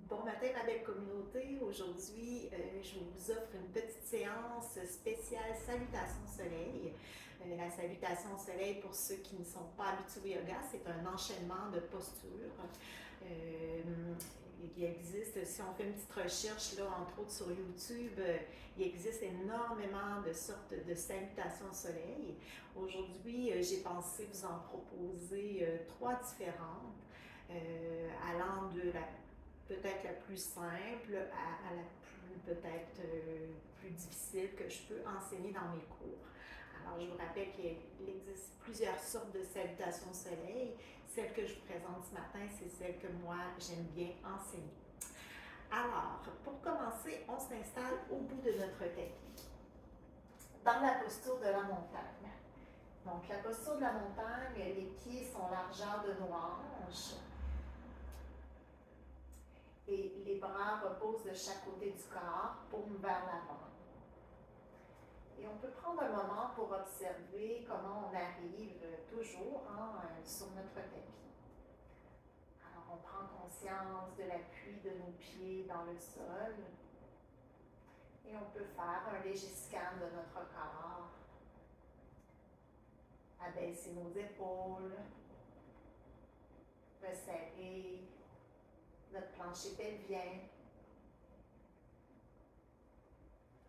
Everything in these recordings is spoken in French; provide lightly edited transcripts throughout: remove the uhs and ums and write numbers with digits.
Bon matin, ma belle communauté. Aujourd'hui, je vous offre une petite séance spéciale Salutation Soleil. La Salutation Soleil, pour ceux qui ne sont pas habitués au yoga, c'est un enchaînement de postures. Euh, il existe, si on fait une petite recherche, là, entre autres sur YouTube, il existe énormément de sortes de salutations soleil. Aujourd'hui, j'ai pensé vous en proposer trois différentes, allant de la peut-être la plus simple à la plus peut-être plus difficile que je peux enseigner dans mes cours. Alors, je vous rappelle qu'il existe plusieurs sortes de salutations soleil. Celle que je vous présente ce matin, c'est celle que moi, j'aime bien enseigner. Alors, pour commencer, on s'installe au bout de notre tapis, dans la posture de la montagne. Donc, la posture de la montagne, les pieds sont largeur de nos hanches et les bras reposent de chaque côté du corps, paume vers l'avant. Et on peut prendre un moment pour observer comment on arrive toujours sur notre tapis. Alors, on prend conscience de l'appui de nos pieds dans le sol et on peut faire un léger scan de notre corps, abaisser nos épaules, resserrer notre plancher pelvien.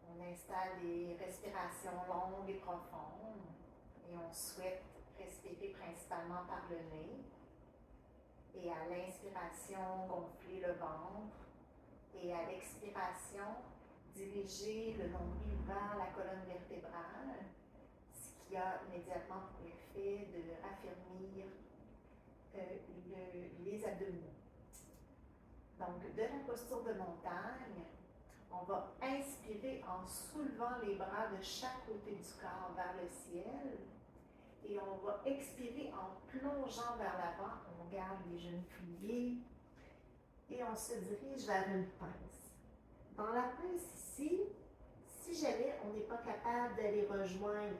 On installe des respirations longues et profondes et on souhaite respirer principalement par le nez. Et à l'inspiration, gonfler le ventre et à l'expiration, diriger le nombril vers la colonne vertébrale, ce qui a immédiatement pour effet de raffermir les abdominaux. Donc, de la posture de montagne, on va inspirer en soulevant les bras de chaque côté du corps vers le ciel et on va expirer en plongeant vers l'avant. On garde les genoux pliés et on se dirige vers une pince. Dans la pince ici, si jamais on n'est pas capable d'aller rejoindre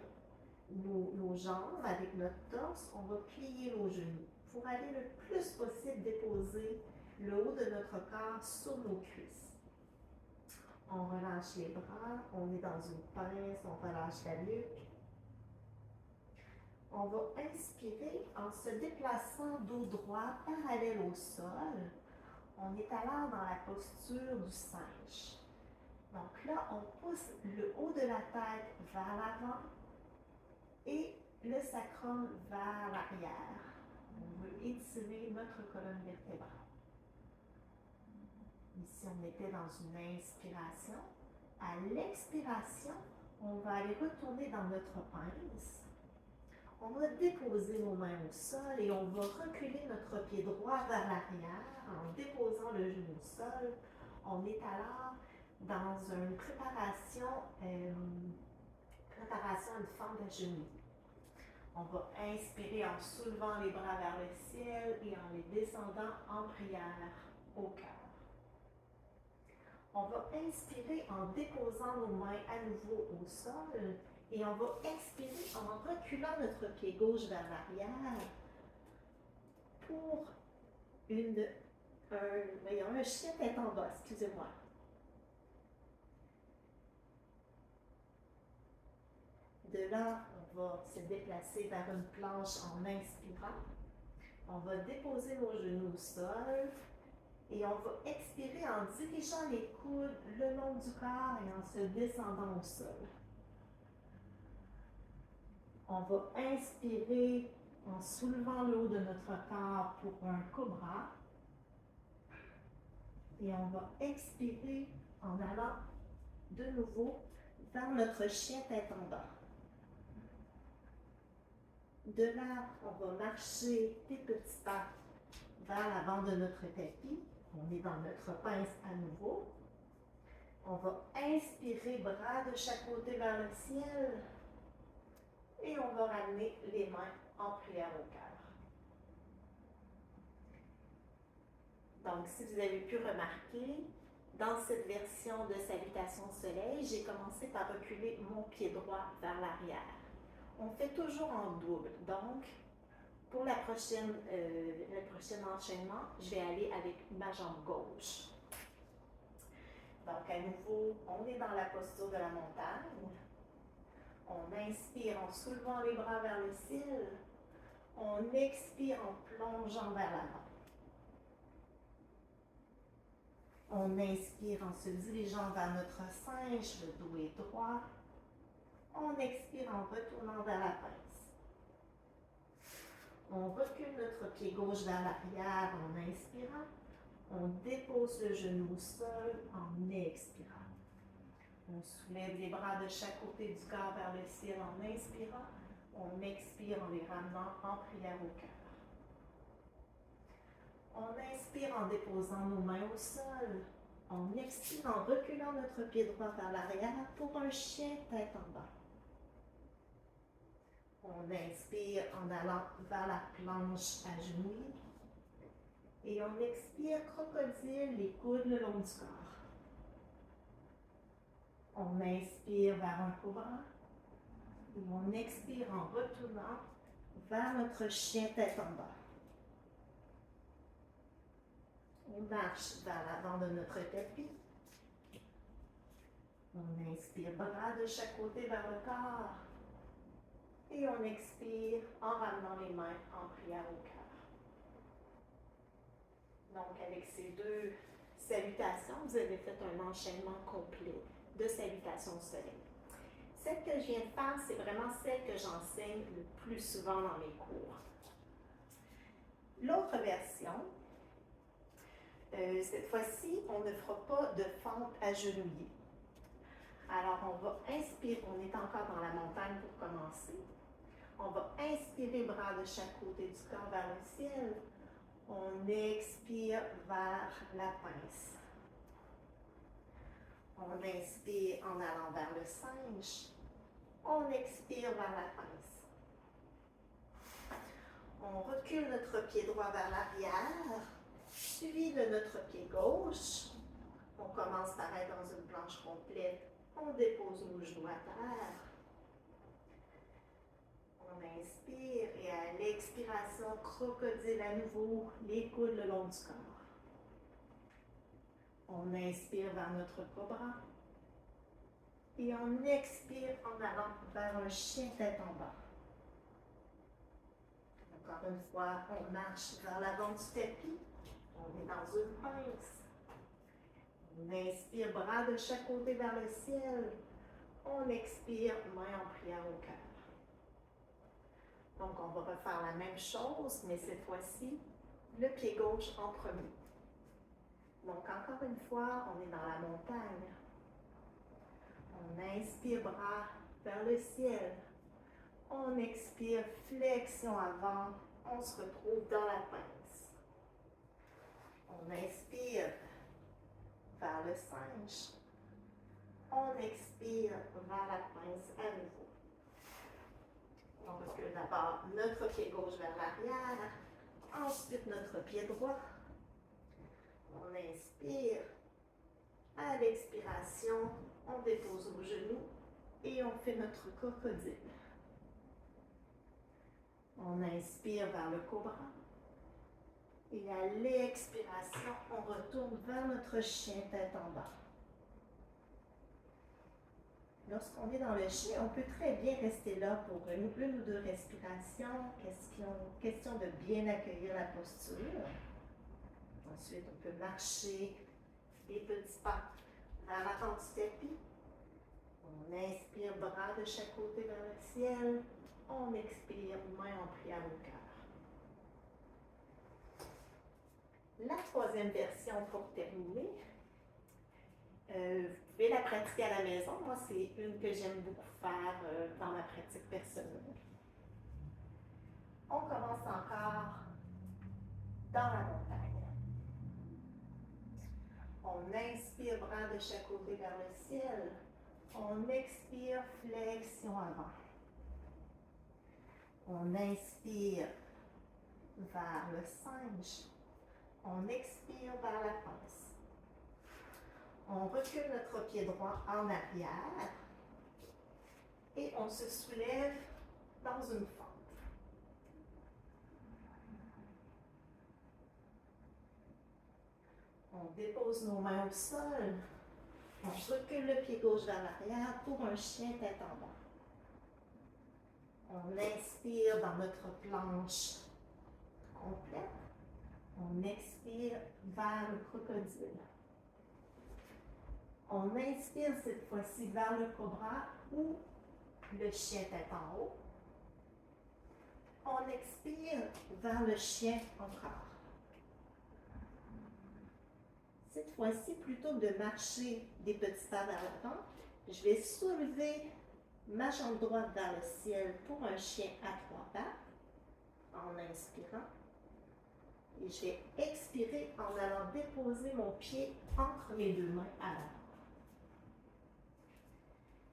nos jambes avec notre torse, on va plier nos genoux pour aller le plus possible déposer le haut de notre corps sur nos cuisses. On relâche les bras, on est dans une pince, on relâche la nuque. On va inspirer en se déplaçant dos droit parallèle au sol. On est alors dans la posture du singe. Donc là, on pousse le haut de la tête vers l'avant et le sacrum vers l'arrière. On veut étirer notre colonne vertébrale. Ici, on était dans une inspiration. À l'expiration, on va aller retourner dans notre pince. On va déposer nos mains au sol et on va reculer notre pied droit vers l'arrière en déposant le genou au sol. On est alors dans une préparation à une forme d'agenouillement. On va inspirer en soulevant les bras vers le ciel et en les descendant en prière au cœur. On va inspirer en déposant nos mains à nouveau au sol et on va expirer en reculant notre pied gauche vers l'arrière pour un chien tête en bas, excusez-moi. De là, on va se déplacer vers une planche en inspirant. On va déposer nos genoux au sol. Et on va expirer en dirigeant les coudes le long du corps et en se descendant au sol. On va inspirer en soulevant le haut de notre corps pour un cobra. Et on va expirer en allant de nouveau vers notre chien tête en bas. De là, on va marcher des petits pas vers l'avant de notre tapis. On est dans notre pince à nouveau. On va inspirer, bras de chaque côté vers le ciel. Et on va ramener les mains en prière au cœur. Donc, si vous avez pu remarquer, dans cette version de Salutation Soleil, j'ai commencé par reculer mon pied droit vers l'arrière. On fait toujours en double. Donc, pour le prochain enchaînement, je vais aller avec ma jambe gauche. Donc, à nouveau, on est dans la posture de la montagne. On inspire en soulevant les bras vers le ciel. On expire en plongeant vers l'avant. On inspire en se dirigeant vers notre singe, le dos est droit. On expire en retournant vers la pince. On recule notre pied gauche vers l'arrière en inspirant. On dépose le genou au sol en expirant. On soulève les bras de chaque côté du corps vers le ciel en inspirant. On expire en les ramenant en prière au cœur. On inspire en déposant nos mains au sol. On expire en reculant notre pied droit vers l'arrière pour un chien tête en bas. On inspire en allant vers la planche agenouillée. Et on expire crocodile, les coudes le long du corps. On inspire vers un cobra. Et on expire en retournant vers notre chien tête en bas. On marche vers l'avant de notre tapis. On inspire bras de chaque côté vers le corps. Et on expire en ramenant les mains en prière au cœur. Donc, avec ces deux salutations, vous avez fait un enchaînement complet de salutations au soleil. Celle que je viens de faire, c'est vraiment celle que j'enseigne le plus souvent dans mes cours. L'autre version, cette fois-ci, on ne fera pas de fente agenouillée. Alors, on va inspirer, on est encore dans la montagne pour commencer. On va inspirer bras de chaque côté du corps vers le ciel. On expire vers la pince. On inspire en allant vers le singe. On expire vers la pince. On recule notre pied droit vers l'arrière, suivi de notre pied gauche. On commence par être dans une planche complète. On dépose nos genoux à terre. On inspire et à l'expiration, crocodile à nouveau, les coudes le long du corps. On inspire vers notre cobra. Et on expire en allant vers un chien tête en bas. Encore une fois, on marche vers l'avant du tapis. On est dans une pince. On inspire, bras de chaque côté vers le ciel. On expire, main en prière au cœur. Donc, on va refaire la même chose, mais cette fois-ci, le pied gauche en premier. Donc, encore une fois, on est dans la montagne. On inspire, bras vers le ciel. On expire, flexion avant. On se retrouve dans la pince. On inspire vers le singe. On expire vers la pince à nouveau. On recule d'abord notre pied gauche vers l'arrière. Ensuite, notre pied droit. On inspire. À l'expiration, on dépose nos genoux et on fait notre crocodile. On inspire vers le cobra. Et à l'expiration, on retourne vers notre chien tête en bas. Lorsqu'on est dans le chien, on peut très bien rester là pour une ou deux respirations, question de bien accueillir la posture. Ensuite, on peut marcher des petits pas vers l'avant du tapis. On inspire, bras de chaque côté vers le ciel. On expire, main en prière au cœur. La troisième version pour terminer, vous pouvez la pratiquer à la maison. Moi, c'est une que j'aime beaucoup faire dans ma pratique personnelle. On commence encore dans la montagne. On inspire, bras de chaque côté vers le ciel. On expire, flexion avant. On inspire vers le singe. On expire vers la pince. On recule notre pied droit en arrière et on se soulève dans une fente. On dépose nos mains au sol. On recule le pied gauche vers l'arrière pour un chien tête en bas. On inspire dans notre planche complète. On expire vers le crocodile. On inspire cette fois-ci vers le cobra ou le chien tête en haut. On expire vers le chien encore. Cette fois-ci, plutôt que de marcher des petits pas vers l'avant, je vais soulever ma jambe droite vers le ciel pour un chien à 3 pattes en inspirant. Et je vais expirer en allant déposer mon pied entre mes deux mains à l'avant.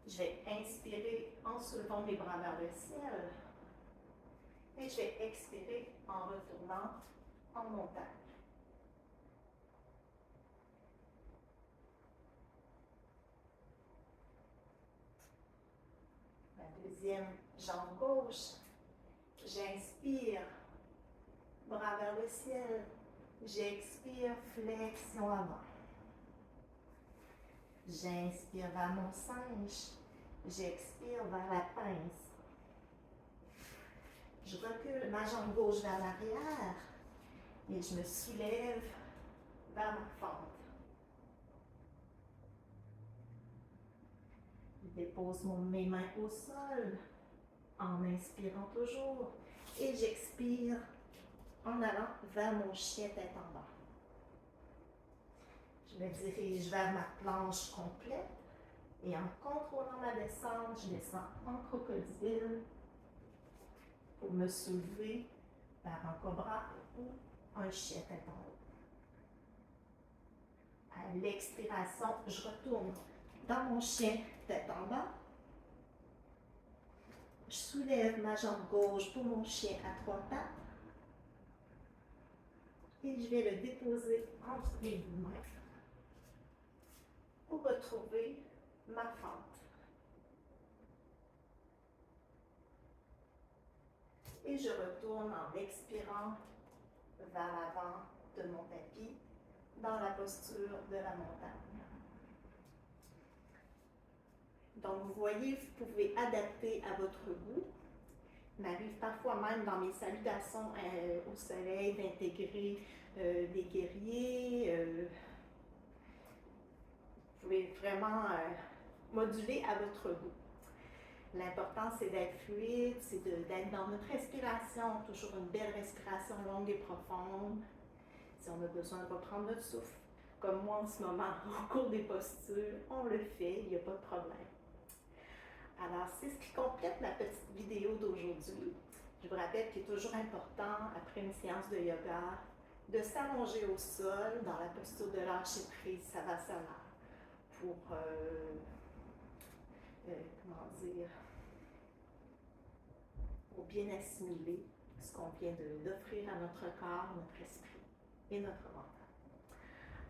Je vais inspirer en soulevant mes bras vers le ciel. Et je vais expirer en retournant en montagne. La deuxième jambe gauche. J'inspire, bras vers le ciel. J'expire, flexion avant. J'inspire vers mon singe. J'expire vers la pince. Je recule ma jambe gauche vers l'arrière et je me soulève vers ma fente. Je dépose mes mains au sol en inspirant toujours et j'expire en allant vers mon chien tête en bas. Je me dirige vers ma planche complète et en contrôlant ma descente, je descends en crocodile pour me soulever vers un cobra ou un chien tête en haut. À l'expiration, je retourne dans mon chien tête en bas. Je soulève ma jambe gauche pour mon chien à 3 pattes. Et je vais le déposer entre mes deux mains pour retrouver ma fente. Et je retourne en expirant vers l'avant de mon tapis dans la posture de la montagne. Donc, vous voyez, vous pouvez adapter à votre goût. Il m'arrive parfois même dans mes salutations au soleil d'intégrer des guerriers. Vous pouvez vraiment moduler à votre goût. L'important, c'est d'être fluide, c'est d'être dans notre respiration, toujours une belle respiration longue et profonde. Si on a besoin de reprendre notre souffle, comme moi en ce moment, au cours des postures, on le fait, il n'y a pas de problème. Alors, c'est ce qui complète la petite vidéo d'aujourd'hui. Je vous rappelle qu'il est toujours important, après une séance de yoga, de s'allonger au sol dans la posture de lâcher prise Savasana pour, pour bien assimiler ce qu'on vient d'offrir à notre corps, notre esprit et notre mental.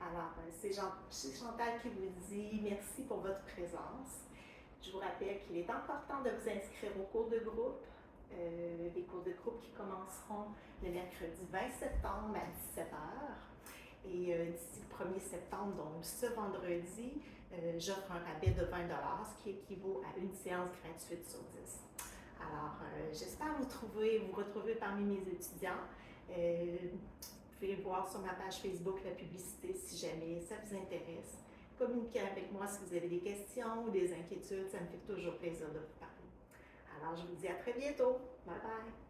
Alors, c'est Chantal qui vous dit merci pour votre présence. Je vous rappelle qu'il est encore temps de vous inscrire aux cours de groupe, les cours de groupe qui commenceront le mercredi 20 septembre à 17h. Et d'ici le 1er septembre, donc ce vendredi, j'offre un rabais de 20 $, ce qui équivaut à une séance gratuite sur 10. Alors, j'espère vous retrouver parmi mes étudiants. Vous pouvez voir sur ma page Facebook la publicité si jamais ça vous intéresse. Communiquez avec moi si vous avez des questions ou des inquiétudes, ça me fait toujours plaisir de vous parler. Alors, je vous dis à très bientôt. Bye bye!